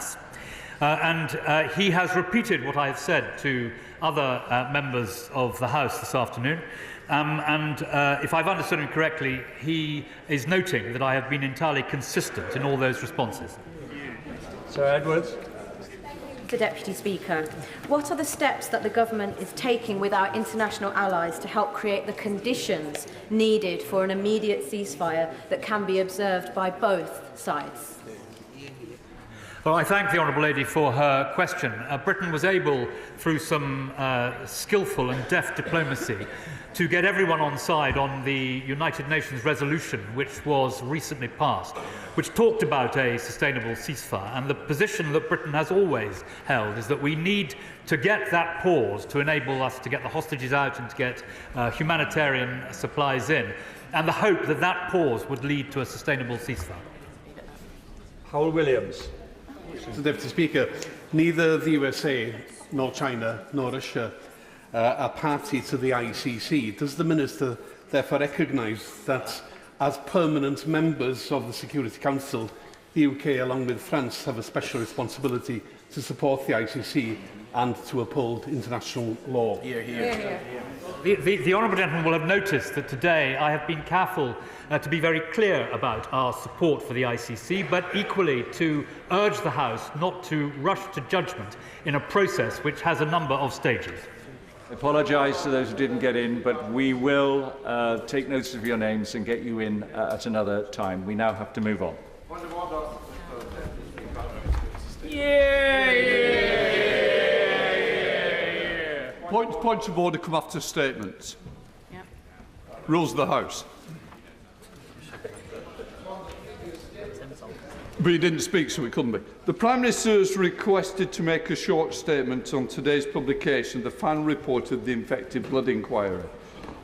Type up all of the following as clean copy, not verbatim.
mass. He has repeated what I have said to other members of the House this afternoon. If I've understood him correctly, he is noting that I have been entirely consistent in all those responses. Sir Edwards. The Deputy Speaker. What are the steps that the Government is taking with our international allies to help create the conditions needed for an immediate ceasefire that can be observed by both sides? Well, I thank the Honourable Lady for her question. Britain was able, through some skillful and deft diplomacy, to get everyone on side on the United Nations resolution, which was recently passed, which talked about a sustainable ceasefire. And the position that Britain has always held is that we need to get that pause to enable us to get the hostages out and to get humanitarian supplies in, and the hope that that pause would lead to a sustainable ceasefire. Howell Williams. Mr Deputy Speaker, neither the USA nor China nor Russia are party to the ICC. Does the Minister therefore recognise that, as permanent members of the Security Council, the UK, along with France, have a special responsibility to support the ICC and to uphold international law? The Honourable Gentleman will have noticed that today I have been careful to be very clear about our support for the ICC, but equally to urge the House not to rush to judgment in a process which has a number of stages. I apologise to those who didn't get in, but we will take notice of your names and get you in at another time. We now have to move on. Points of order come after statements. Yep. Rules of the House. But he didn't speak, so he couldn't be. The Prime Minister has requested to make a short statement on today's publication of the final report of the Infected Blood Inquiry.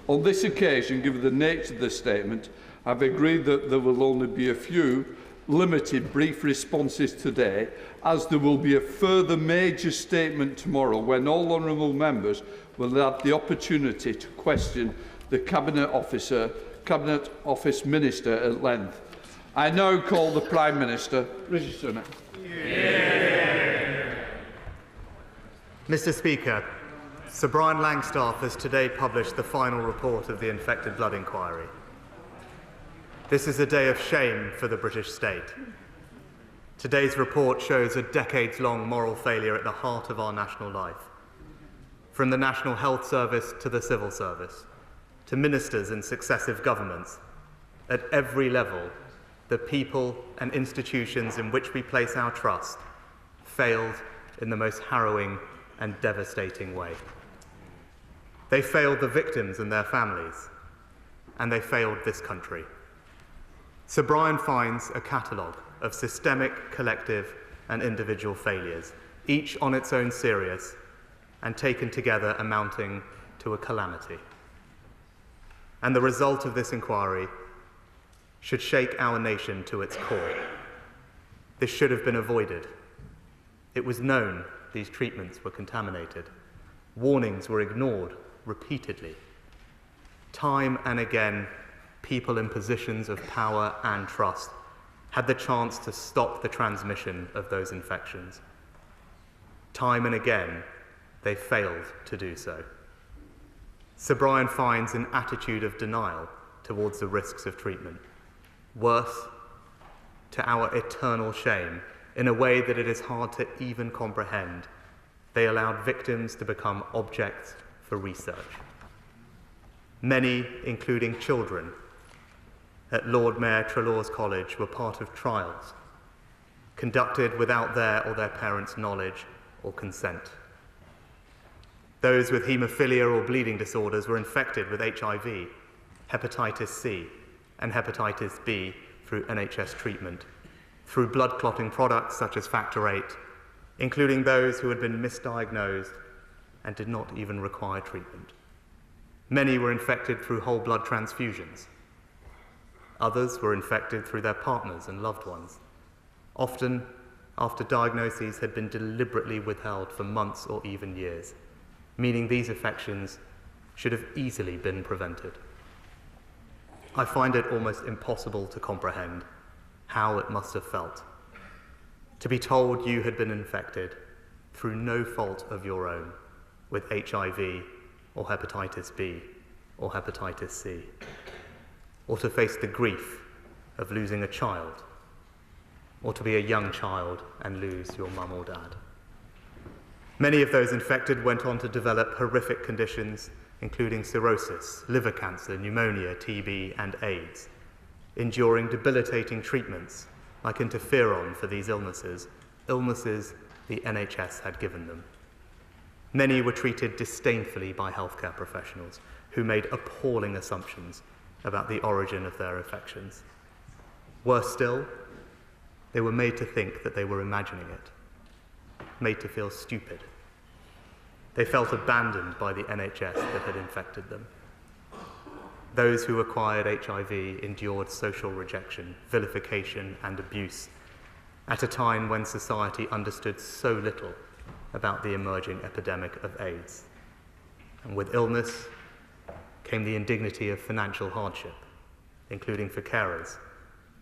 On this occasion, given the nature of the statement, I've agreed that there will only be a few limited brief responses today, as there will be a further major statement tomorrow when all honourable members will have the opportunity to question the Cabinet Office Minister at length. I now call the Prime Minister, Rishi Sunak. Mr Speaker, Sir Brian Langstaff has today published the final report of the Infected Blood Inquiry. This is a day of shame for the British state. Today's report shows a decades-long moral failure at the heart of our national life. From the National Health Service to the Civil Service, to ministers in successive governments, at every level, the people and institutions in which we place our trust failed in the most harrowing and devastating way. They failed the victims and their families, and they failed this country. Sir Brian finds a catalogue of systemic, collective and individual failures, each on its own serious and taken together amounting to a calamity. And the result of this inquiry should shake our nation to its core. This should have been avoided. It was known these treatments were contaminated. Warnings were ignored repeatedly. Time and again, people in positions of power and trust had the chance to stop the transmission of those infections. Time and again, they failed to do so. Sir Brian finds an attitude of denial towards the risks of treatment. Worse, to our eternal shame, in a way that it is hard to even comprehend, they allowed victims to become objects for research. Many, including children, at Lord Mayor Treloar's College were part of trials conducted without their or their parents' knowledge or consent. Those with haemophilia or bleeding disorders were infected with HIV, hepatitis C, and hepatitis B through NHS treatment, through blood clotting products such as Factor VIII, including those who had been misdiagnosed and did not even require treatment. Many were infected through whole blood transfusions. Others were infected through their partners and loved ones, often after diagnoses had been deliberately withheld for months or even years, meaning these infections should have easily been prevented. I find it almost impossible to comprehend how it must have felt. to be told you had been infected through no fault of your own with HIV or hepatitis B or hepatitis C, or to face the grief of losing a child, or to be a young child and lose your mum or dad. Many of those infected went on to develop horrific conditions, including cirrhosis, liver cancer, pneumonia, TB, and AIDS, enduring debilitating treatments like interferon for these illnesses the NHS had given them. Many were treated disdainfully by healthcare professionals who made appalling assumptions about the origin of their infections. Worse still, they were made to think that they were imagining it, made to feel stupid. They felt abandoned by the NHS that had infected them. Those who acquired HIV endured social rejection, vilification, and abuse at a time when society understood so little about the emerging epidemic of AIDS. And with illness came the indignity of financial hardship, including for carers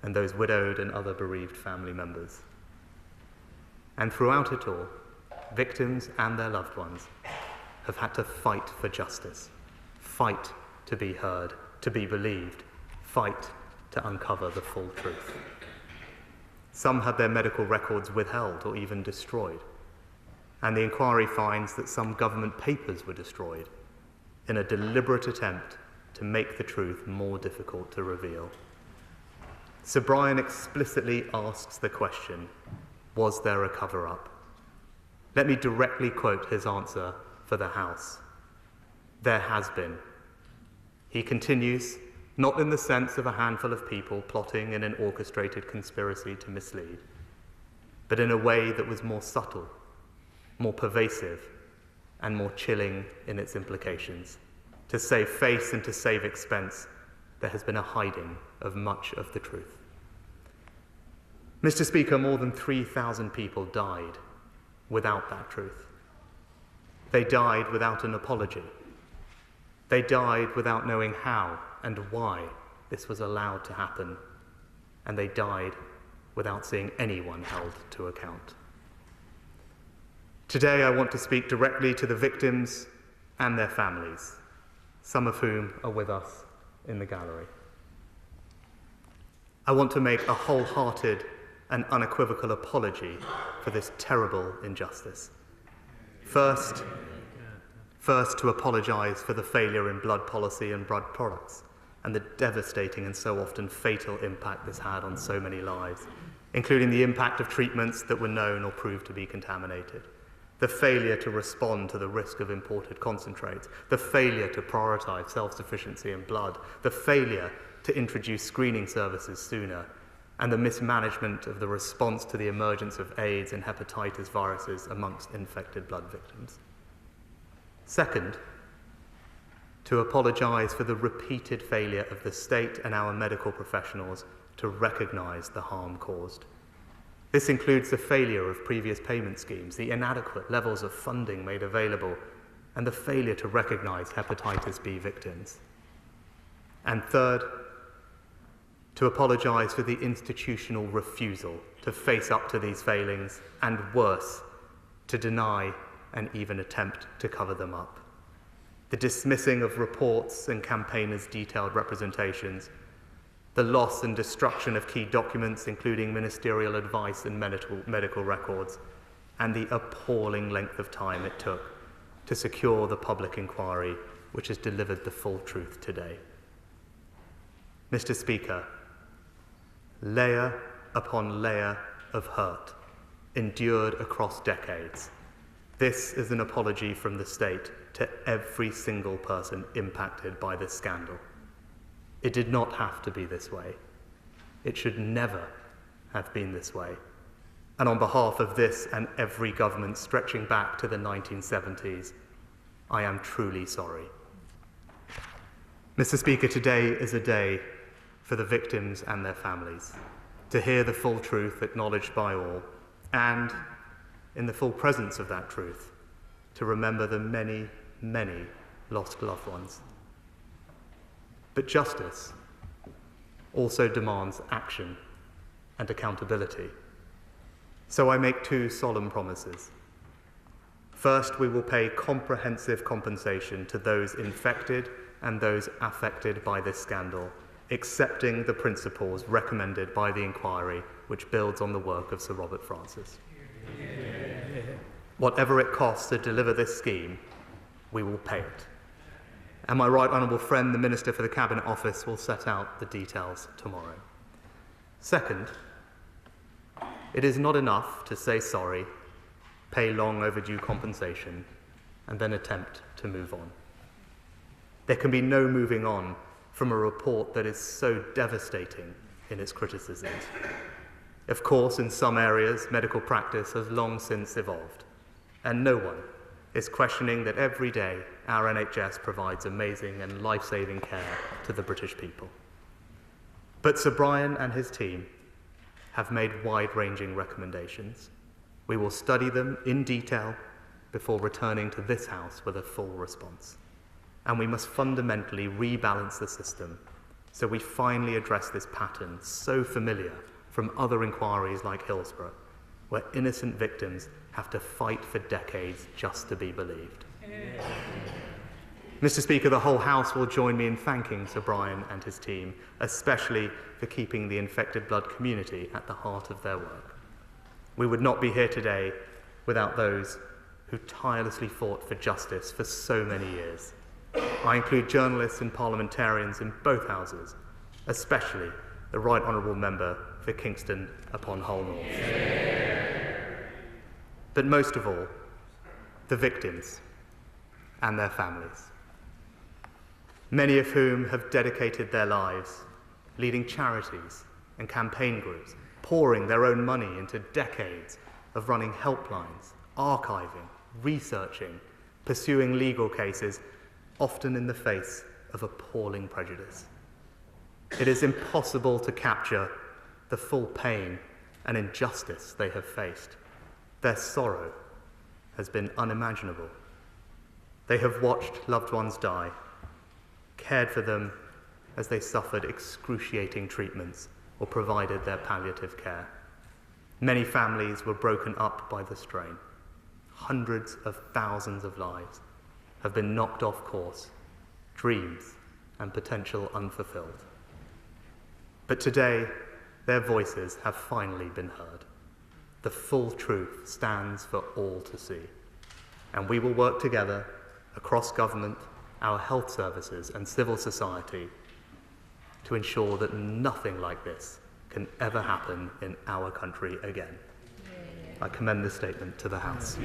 and those widowed and other bereaved family members. And throughout it all, victims and their loved ones have had to fight for justice, fight to be heard, to be believed, fight to uncover the full truth. Some had their medical records withheld or even destroyed, and the inquiry finds that some government papers were destroyed in a deliberate attempt to make the truth more difficult to reveal. Sir Brian explicitly asks the question, was there a cover-up? Let me directly quote his answer for the House. There has been. He continues, not in the sense of a handful of people plotting in an orchestrated conspiracy to mislead, but in a way that was more subtle, more pervasive, and more chilling in its implications. To save face and to save expense, there has been a hiding of much of the truth. Mr. Speaker, more than 3,000 people died without that truth. They died without an apology. They died without knowing how and why this was allowed to happen. And they died without seeing anyone held to account. Today, I want to speak directly to the victims and their families, some of whom are with us in the gallery. I want to make a wholehearted and unequivocal apology for this terrible injustice. First, to apologise for the failure in blood policy and blood products and the devastating and so often fatal impact this had on so many lives, including the impact of treatments that were known or proved to be contaminated, the failure to respond to the risk of imported concentrates, the failure to prioritise self-sufficiency in blood, the failure to introduce screening services sooner, and the mismanagement of the response to the emergence of AIDS and hepatitis viruses amongst infected blood victims. Second, to apologise for the repeated failure of the state and our medical professionals to recognise the harm caused. This includes the failure of previous payment schemes, the inadequate levels of funding made available, and the failure to recognise hepatitis B victims. And third, to apologise for the institutional refusal to face up to these failings, and worse, to deny and even attempt to cover them up. The dismissing of reports and campaigners' detailed representations, the loss and destruction of key documents, including ministerial advice and medical records, and the appalling length of time it took to secure the public inquiry which has delivered the full truth today. Mr. Speaker, layer upon layer of hurt endured across decades. This is an apology from the state to every single person impacted by this scandal. It did not have to be this way. It should never have been this way. And on behalf of this and every government stretching back to the 1970s, I am truly sorry. Mr. Speaker, today is a day for the victims and their families, to hear the full truth acknowledged by all, and, in the full presence of that truth, to remember the many, many lost loved ones. But justice also demands action and accountability. So I make two solemn promises. First, we will pay comprehensive compensation to those infected and those affected by this scandal, accepting the principles recommended by the inquiry, which builds on the work of Sir Robert Francis. Whatever it costs to deliver this scheme, we will pay it. And my right honourable friend, the Minister for the Cabinet Office, will set out the details tomorrow. Second, it is not enough to say sorry, pay long overdue compensation, and then attempt to move on. There can be no moving on from a report that is so devastating in its criticisms. Of course, in some areas, medical practice has long since evolved, and no one is questioning that every day our NHS provides amazing and life-saving care to the British people. But Sir Brian and his team have made wide-ranging recommendations. We will study them in detail before returning to this House with a full response. And we must fundamentally rebalance the system so we finally address this pattern so familiar from other inquiries like Hillsborough, where innocent victims have to fight for decades just to be believed. Mr. Speaker, the whole House will join me in thanking Sir Brian and his team, especially for keeping the infected blood community at the heart of their work. We would not be here today without those who tirelessly fought for justice for so many years. I include journalists and parliamentarians in both houses, especially the Right Honourable Member for Kingston upon Hull North. But most of all, the victims and their families, many of whom have dedicated their lives leading charities and campaign groups, pouring their own money into decades of running helplines, archiving, researching, pursuing legal cases, often in the face of appalling prejudice. It is impossible to capture the full pain and injustice they have faced. Their sorrow has been unimaginable. They have watched loved ones die, cared for them as they suffered excruciating treatments or provided their palliative care. Many families were broken up by the strain. Hundreds of thousands of lives have been knocked off course, dreams and potential unfulfilled. But today, their voices have finally been heard. The full truth stands for all to see. And we will work together across government, our health services and civil society to ensure that nothing like this can ever happen in our country again. I commend this statement to the House.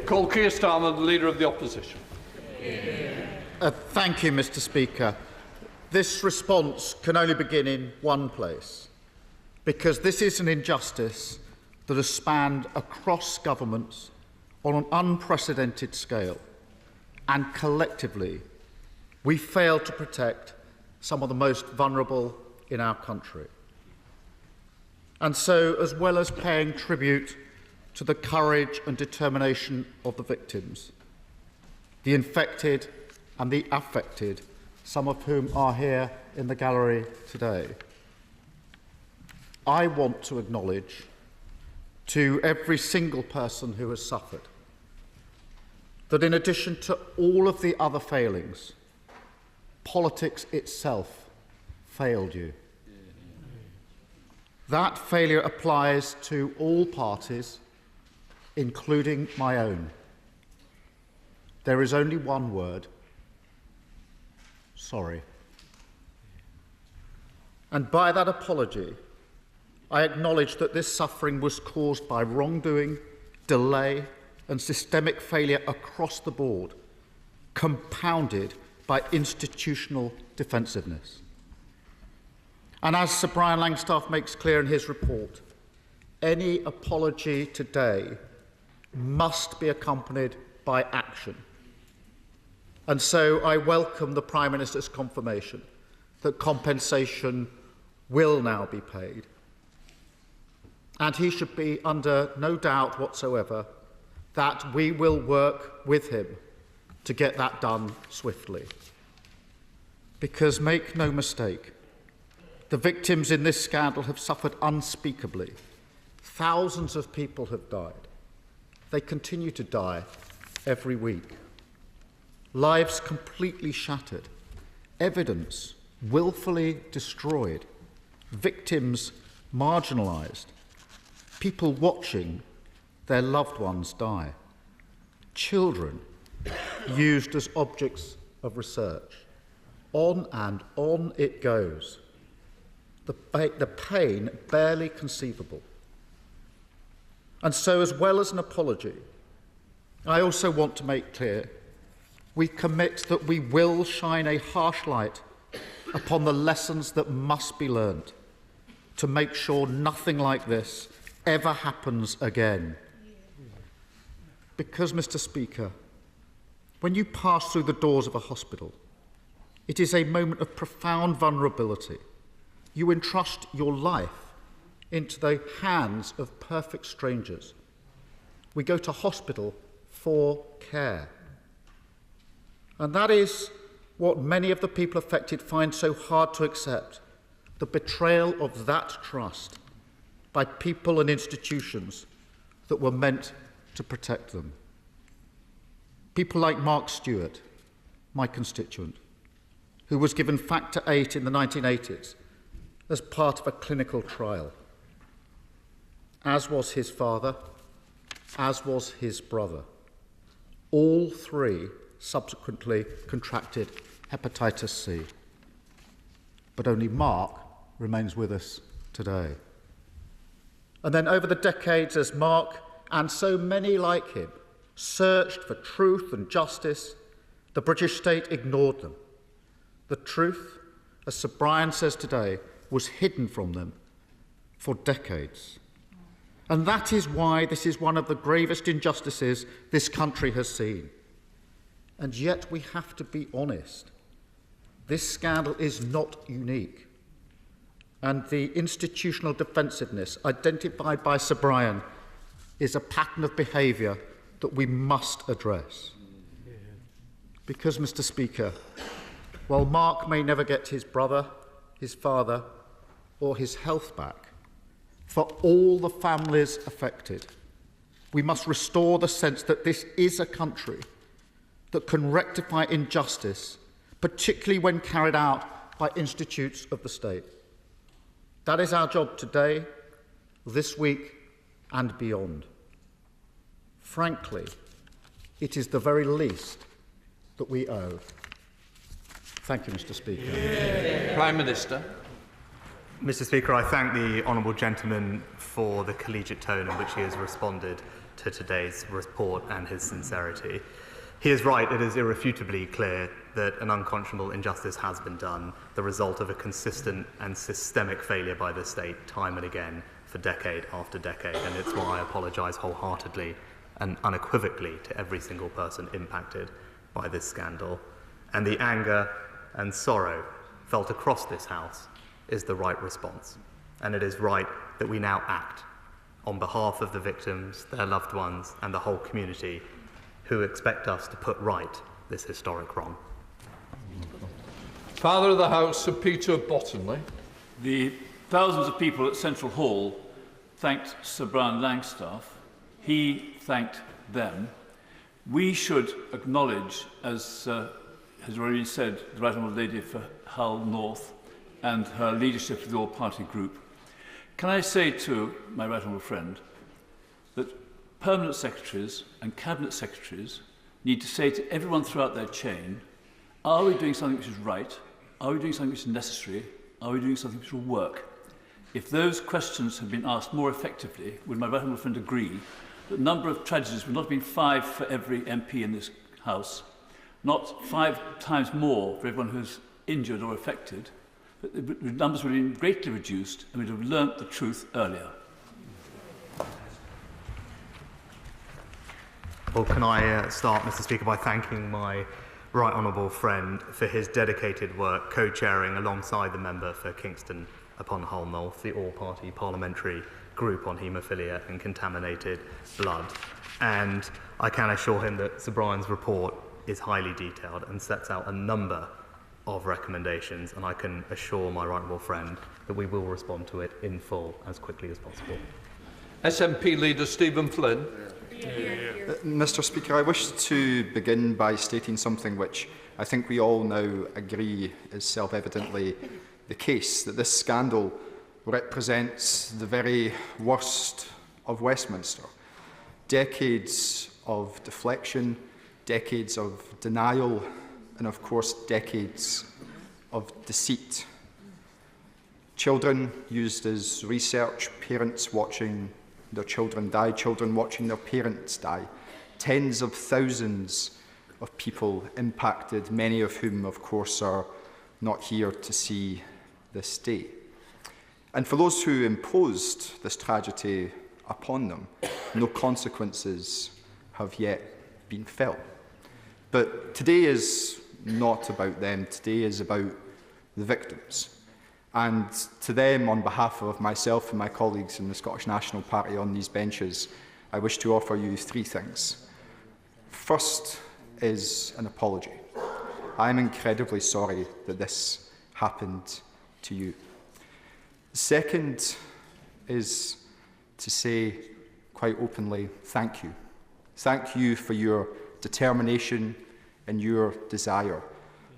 Call Keir Starmer, the Leader of the Opposition. Thank you, Mr. Speaker. This response can only begin in one place, because this is an injustice that has spanned across governments on an unprecedented scale, and collectively we fail to protect some of the most vulnerable in our country. And so, as well as paying tribute to the courage and determination of the victims, the infected and the affected, some of whom are here in the gallery today, I want to acknowledge to every single person who has suffered that in addition to all of the other failings, politics itself failed you. That failure applies to all parties, including my own. There is only one word: sorry. And by that apology, I acknowledge that this suffering was caused by wrongdoing, delay, and systemic failure across the board, compounded by institutional defensiveness. And as Sir Brian Langstaff makes clear in his report, any apology today must be accompanied by action. And so I welcome the Prime Minister's confirmation that compensation will now be paid. And he should be under no doubt whatsoever that we will work with him to get that done swiftly. Because make no mistake, the victims in this scandal have suffered unspeakably. Thousands of people have died. They continue to die every week. Lives completely shattered. Evidence willfully destroyed. Victims marginalised. People watching their loved ones die. Children used as objects of research. On and on it goes. The pain barely conceivable. And so, as well as an apology, I also want to make clear we commit that we will shine a harsh light upon the lessons that must be learned to make sure nothing like this ever happens again. Because, Mr. Speaker, when you pass through the doors of a hospital, it is a moment of profound vulnerability. You entrust your life into the hands of perfect strangers. We go to hospital for care. And that is what many of the people affected find so hard to accept, the betrayal of that trust by people and institutions that were meant to protect them. People like Mark Stewart, my constituent, who was given Factor VIII in the 1980s as part of a clinical trial, as was his father, as was his brother. All three subsequently contracted hepatitis C. But only Mark remains with us today. And then over the decades, as Mark and so many like him searched for truth and justice, the British state ignored them. The truth, as Sir Brian says today, was hidden from them for decades. And that is why this is one of the gravest injustices this country has seen. And yet we have to be honest. This scandal is not unique. And the institutional defensiveness identified by Sir Brian is a pattern of behaviour that we must address. Because, Mr. Speaker, while Mark may never get his brother, his father, or his health back, for all the families affected, we must restore the sense that this is a country that can rectify injustice, particularly when carried out by institutes of the state. That is our job today, this week, and beyond. Frankly, it is the very least that we owe. Thank you, Mr. Speaker. Prime Minister. Mr. Speaker, I thank the honourable gentleman for the collegiate tone in which he has responded to today's report and his sincerity. He is right, it is irrefutably clear that an unconscionable injustice has been done, the result of a consistent and systemic failure by the state time and again for decade after decade, and it's why I apologise wholeheartedly and unequivocally to every single person impacted by this scandal. And the anger and sorrow felt across this House is the right response. And it is right that we now act on behalf of the victims, their loved ones, and the whole community who expect us to put right this historic wrong. Father of the House, Sir Peter Bottomley. The thousands of people at Central Hall thanked Sir Brian Langstaff. He thanked them. We should acknowledge, as has already been said, the Right Honourable Lady for Hull North and her leadership of the all-party group. Can I say to my right honourable friend that permanent secretaries and cabinet secretaries need to say to everyone throughout their chain, are we doing something which is right? Are we doing something which is necessary? Are we doing something which will work? If those questions had been asked more effectively, would my right honourable friend agree that the number of tragedies would not have been 5 for every MP in this House, not 5 times more for everyone who's injured or affected, but the numbers would have been greatly reduced and we'd have learnt the truth earlier. Well, can I start, Mr. Speaker, by thanking my right honourable friend for his dedicated work co-chairing alongside the member for Kingston upon Hull North, the all-party parliamentary group on haemophilia and contaminated blood. And I can assure him that Sir Brian's report is highly detailed and sets out a number of recommendations, and I can assure my right honourable friend that we will respond to it in full as quickly as possible. SNP Leader Stephen Flynn. Mr. Speaker, I wish to begin by stating something which I think we all now agree is self-evidently the case, that this scandal represents the very worst of Westminster. Decades of deflection, decades of denial, and of course decades of deceit. Children used as research, parents watching their children die, children watching their parents die. Tens of thousands of people impacted, many of whom, of course, are not here to see this day. And for those who imposed this tragedy upon them, no consequences have yet been felt. But today is not about them. Today is about the victims. And to them, on behalf of myself and my colleagues in the Scottish National Party on these benches, I wish to offer you three things. First is an apology. I am incredibly sorry that this happened to you. Second is to say quite openly, thank you. Thank you for your determination and your desire,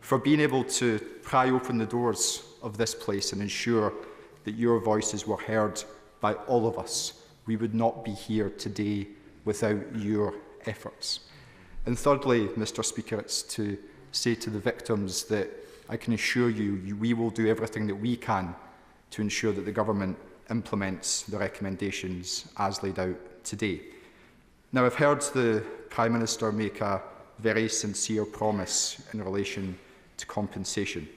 for being able to pry open the doors of this place and ensure that your voices were heard by all of us. We would not be here today without your efforts. And thirdly, Mr. Speaker, it's to say to the victims that I can assure you, we will do everything that we can to ensure that the government implements the recommendations as laid out today. Now, I've heard the Prime Minister make a very sincere promise in relation to compensation.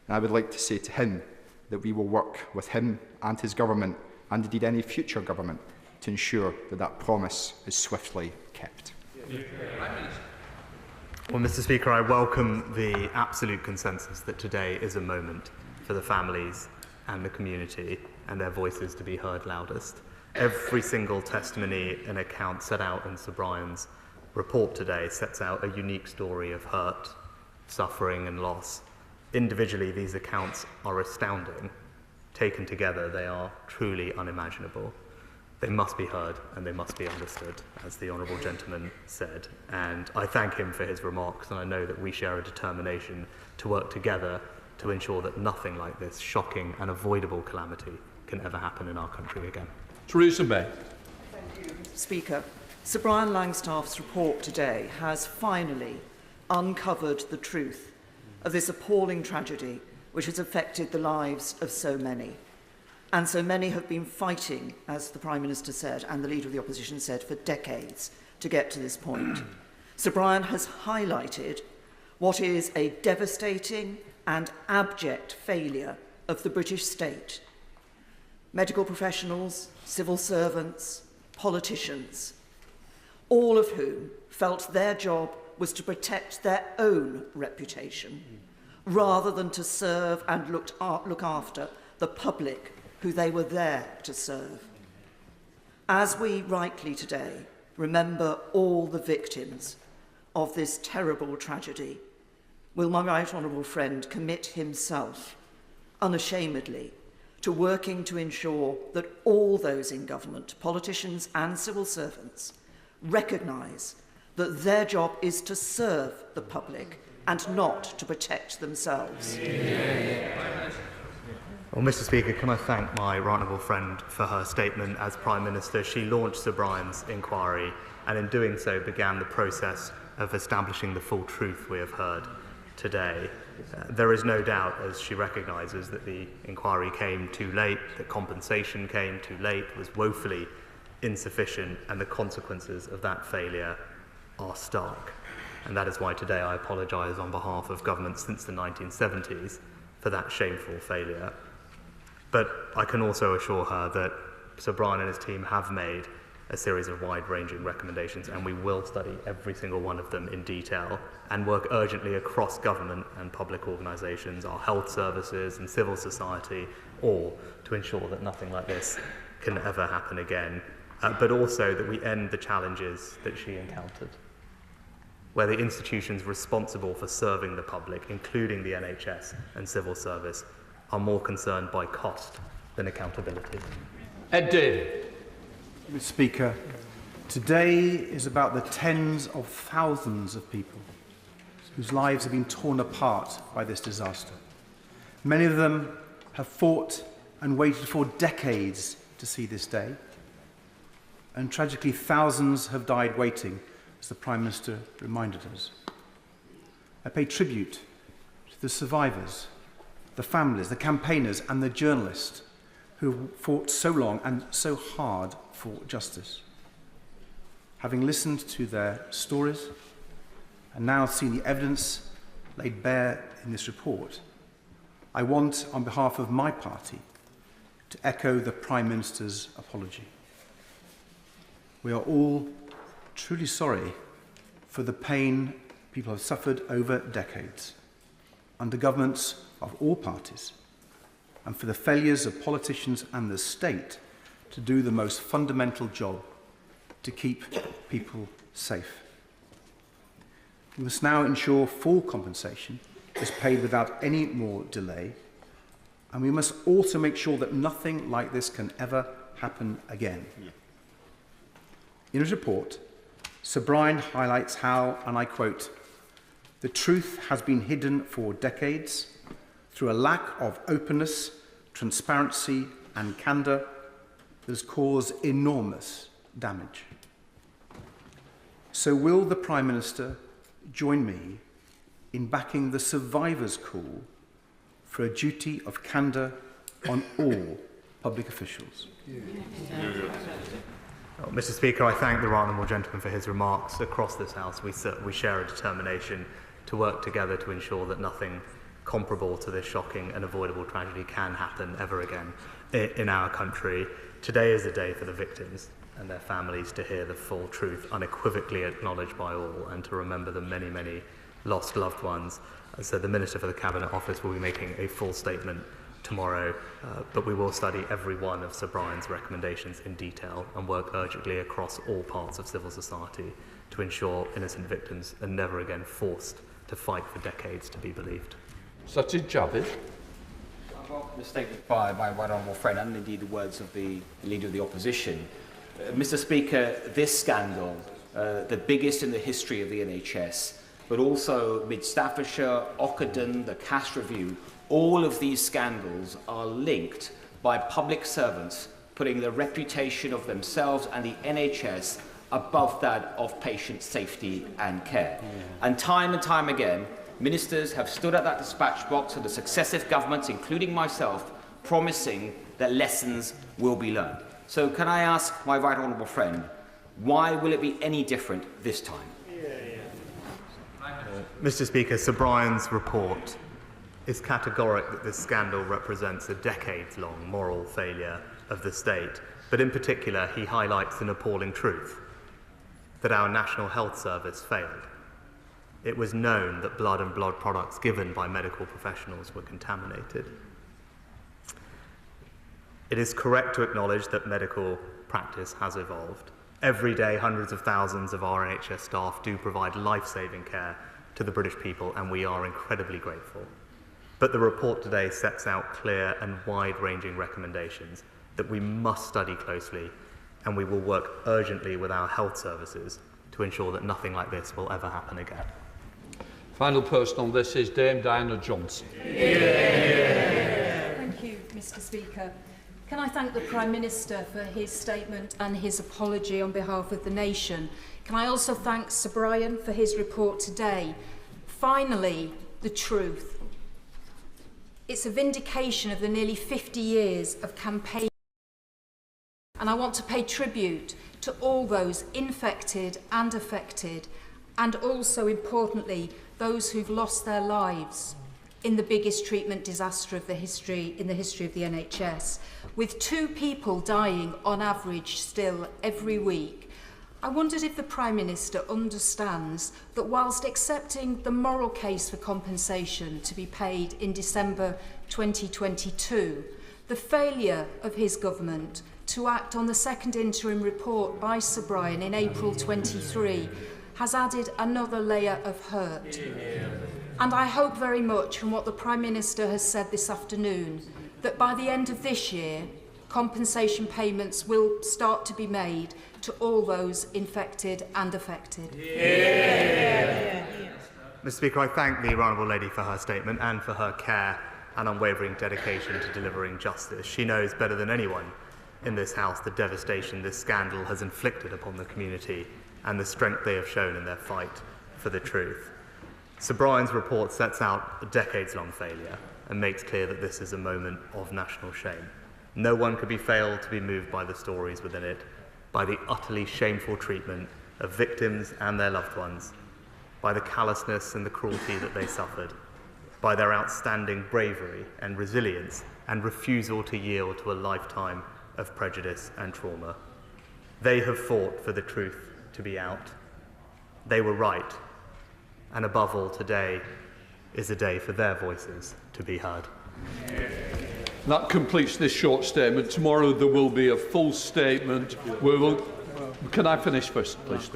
And I would like to say to him that we will work with him and his government, and indeed any future government, to ensure that that promise is swiftly kept. Well, Mr. Speaker, I welcome the absolute consensus that today is a moment for the families and the community and their voices to be heard loudest. Every single testimony and account set out in Sir Brian's report today sets out a unique story of hurt, suffering and loss. Individually, these accounts are astounding. Taken together, they are truly unimaginable. They must be heard and they must be understood, as the Honourable Gentleman said. And I thank him for his remarks, and I know that we share a determination to work together to ensure that nothing like this shocking and avoidable calamity can ever happen in our country again. Theresa May. Thank you, Speaker. Sir Brian Langstaff's report today has finally uncovered the truth of this appalling tragedy which has affected the lives of so many. And so many have been fighting, as the Prime Minister said and the Leader of the Opposition said, for decades to get to this point. Sir Brian has highlighted what is a devastating and abject failure of the British state. Medical professionals, civil servants, politicians, all of whom felt their job was to protect their own reputation, rather than to serve and look after the public who they were there to serve. As we rightly today remember all the victims of this terrible tragedy, will my right honourable friend commit himself unashamedly to working to ensure that all those in government, politicians and civil servants, recognise that their job is to serve the public and not to protect themselves. Well, Mr. Speaker, can I thank my right honourable friend for her statement as Prime Minister. She launched Sir Brian's inquiry and in doing so began the process of establishing the full truth we have heard today. There is no doubt, as she recognises, that the inquiry came too late, that compensation came too late, was woefully insufficient, and the consequences of that failure are stark. And that is why today I apologise on behalf of governments since the 1970s for that shameful failure. But I can also assure her that Sir Brian and his team have made a series of wide-ranging recommendations, and we will study every single one of them in detail and work urgently across government and public organisations, our health services and civil society, all to ensure that nothing like this can ever happen again, but also that we end the challenges that she encountered, where the institutions responsible for serving the public, including the NHS and civil service, are more concerned by cost than accountability. Ed David. Mr. Speaker, today is about the tens of thousands of people whose lives have been torn apart by this disaster. Many of them have fought and waited for decades to see this day. And tragically, thousands have died waiting, as the Prime Minister reminded us. I pay tribute to the survivors, the families, the campaigners and the journalists who fought so long and so hard for justice. Having listened to their stories and now seen the evidence laid bare in this report, I want, on behalf of my party, to echo the Prime Minister's apology. We are all truly sorry for the pain people have suffered over decades under governments of all parties, and for the failures of politicians and the state to do the most fundamental job to keep people safe. We must now ensure full compensation is paid without any more delay, and we must also make sure that nothing like this can ever happen again. In his report, Sir Brian highlights how, and I quote, "The truth has been hidden for decades through a lack of openness, transparency and candour that has caused enormous damage." So will the Prime Minister join me in backing the survivors' call for a duty of candour on all public officials? Well, Mr. Speaker, I thank the right honourable gentleman for his remarks. Across this House, we share a determination to work together to ensure that nothing comparable to this shocking and avoidable tragedy can happen ever again in our country. Today is a day for the victims and their families to hear the full truth unequivocally acknowledged by all, and to remember the many, many lost loved ones. So the Minister for the Cabinet Office will be making a full statement tomorrow, but we will study every one of Sir Brian's recommendations in detail and work urgently across all parts of civil society to ensure innocent victims are never again forced to fight for decades to be believed. Sajid Javid. I welcome the statement by my right honourable friend and indeed the words of the Leader of the Opposition. Mr. Speaker, this scandal, the biggest in the history of the NHS, but also Mid Staffordshire, Ockenden, the Cash Review, all of these scandals are linked by public servants putting the reputation of themselves and the NHS above that of patient safety and care. And time again, ministers have stood at that dispatch box of the successive governments, including myself, promising that lessons will be learned. So can I ask my right honourable friend, why will it be any different this time? Mr. Speaker, Sir Brian's report is categoric that this scandal represents a decades-long moral failure of the state, but in particular he highlights an appalling truth, that our National Health Service failed. It was known that blood and blood products given by medical professionals were contaminated. It is correct to acknowledge that medical practice has evolved. Every day, hundreds of thousands of our NHS staff do provide life-saving care to the British people, and we are incredibly grateful. But the report today sets out clear and wide-ranging recommendations that we must study closely, and we will work urgently with our health services to ensure that nothing like this will ever happen again. Final person on this is Dame Diana Johnson. Thank you, Mr. Speaker. Can I thank the Prime Minister for his statement and his apology on behalf of the nation? Can I also thank Sir Brian for his report today? Finally, the truth. It's a vindication of the nearly 50 years of campaign, and I want to pay tribute to all those infected and affected, and also, importantly, those who've lost their lives in the biggest treatment disaster of the history of the NHS, with 2 people dying on average still every week. I wondered if the Prime Minister understands that whilst accepting the moral case for compensation to be paid in December 2022, the failure of his government to act on the second interim report by Sir Brian in April 23 has added another layer of hurt. And I hope very much from what the Prime Minister has said this afternoon that by the end of this year, compensation payments will start to be made to all those infected and affected. Mr. Speaker, I thank the Honourable Lady for her statement and for her care and unwavering dedication to delivering justice. She knows better than anyone in this House the devastation this scandal has inflicted upon the community and the strength they have shown in their fight for the truth. Sir Brian's report sets out a decades-long failure and makes clear that this is a moment of national shame. No one could be failed to be moved by the stories within it, by the utterly shameful treatment of victims and their loved ones, by the callousness and the cruelty that they suffered, by their outstanding bravery and resilience and refusal to yield to a lifetime of prejudice and trauma. They have fought for the truth to be out. They were right. And above all, today is a day for their voices to be heard. That completes this short statement. Tomorrow there will be a full statement. Can I finish first, please?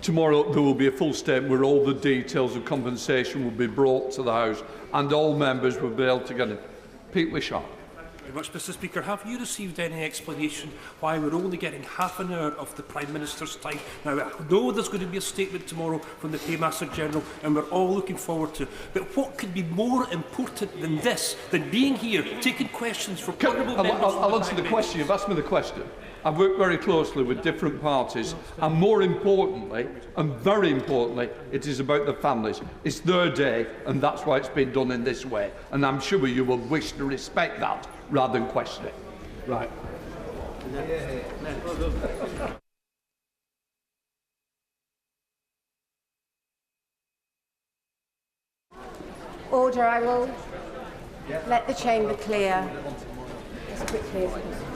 Tomorrow there will be a full statement where all the details of compensation will be brought to the House and all members will be able to get it. Pete Wishart. Very much, Mr. Speaker. Have you received any explanation why we're only getting half an hour of the Prime Minister's time? Now, I know there's going to be a statement tomorrow from the Paymaster General, and we're all looking forward to it. But what could be more important than this, than being here, taking questions from honourable members? I'll answer the question. You've asked me the question. I've worked very closely with different parties, and more importantly, and very importantly, it is about the families. It's their day, and that's why it's been done in this way. And I'm sure you will wish to respect that rather than question it. Right. Order, I will let the chamber clear as quickly as possible.